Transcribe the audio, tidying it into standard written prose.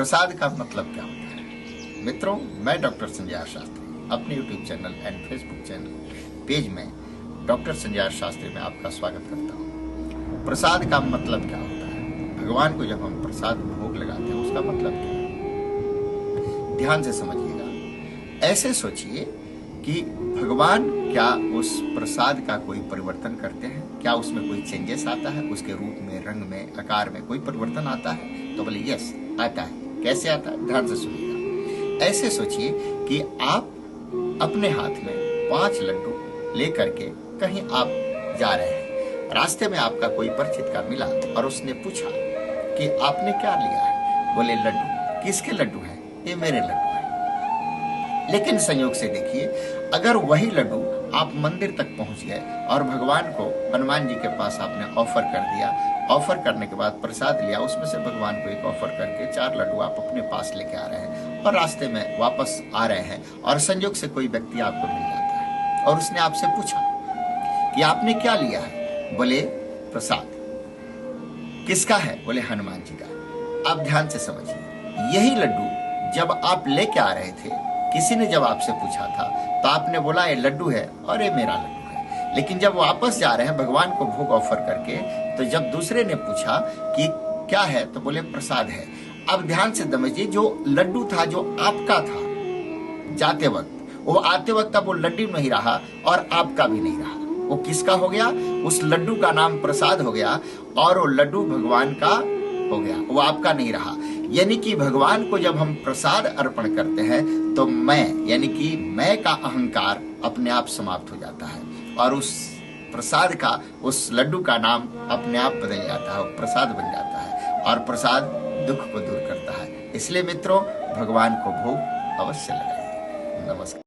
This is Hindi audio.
प्रसाद का मतलब क्या होता है? मित्रों, मैं डॉक्टर संजय शास्त्री अपने YouTube channel and Facebook channel page में डॉक्टर संजय शास्त्री में आपका स्वागत करता हूँ। प्रसाद का मतलब क्या होता है? भगवान को जब हम प्रसाद भोग लगाते हैं उसका मतलब क्या है? ध्यान से समझिएगा। ऐसे सोचिए कि भगवान क्या उस प्रसाद का कोई परिवर्तन करते हैं? क्या उसमें कोई चेंजेस आता है? उसके रूप में, रंग में, आकार में कोई परिवर्तन आता है? तो बोले यस, आता है। कैसे आता है? ध्यान से सुनिएगा। ऐसे सोचिए कि आप अपने हाथ में 5 लड्डू लेकर के कहीं आप जा रहे हैं। रास्ते में आपका कोई परिचित का मिला और उसने पूछा कि आपने क्या लिया है? बोले लड्डू। किसके लड्डू हैं? ये मेरे लड्डू हैं। लेकिन संयोग से देखिए, अगर वही लड्डू आप मंदिर तक पहुंच गए और भगवान को, हनुमान जी के पास आपने ऑफर कर दिया, ऑफर करने के बाद प्रसाद लिया, उसमें से भगवान को एक ऑफर करके 4 लड्डू आप अपने पास लेके आ रहे हैं और रास्ते में वापस आ रहे हैं और संयोग से कोई व्यक्ति आपको मिल जाता है और उसने आपसे पूछा कि आपने क्या लिया है? बोले प्रसाद। किसका है? बोले हनुमान जी का। अब ध्यान से समझिए, यही लड्डू जब आप लेके आ रहे थे, किसी ने जब आपसे पूछा था तो आपने बोला ये लड्डू है और ये मेरा लड्डू है। लेकिन जब वापस जा रहे हैं भगवान को भोग ऑफर करके, तो जब दूसरे ने पूछा कि क्या है, तो बोले प्रसाद है। अब ध्यान से समझिए, जो लड्डू था जो आपका था जाते वक्त, वो आते वक्त अब वो लड्डू नहीं रहा और आपका भी नहीं रहा। वो किसका हो गया? उस लड्डू का नाम प्रसाद हो गया और वो लड्डू भगवान का हो गया, वो आपका नहीं रहा। यानी कि भगवान को जब हम प्रसाद अर्पण करते हैं तो मैं, यानी कि मैं का अहंकार अपने आप समाप्त हो जाता है और उस प्रसाद का, उस लड्डू का नाम अपने आप बदल जाता है, प्रसाद बन जाता है और प्रसाद दुख को दूर करता है। इसलिए मित्रों, भगवान को भोग अवश्य लगाइए। नमस्कार।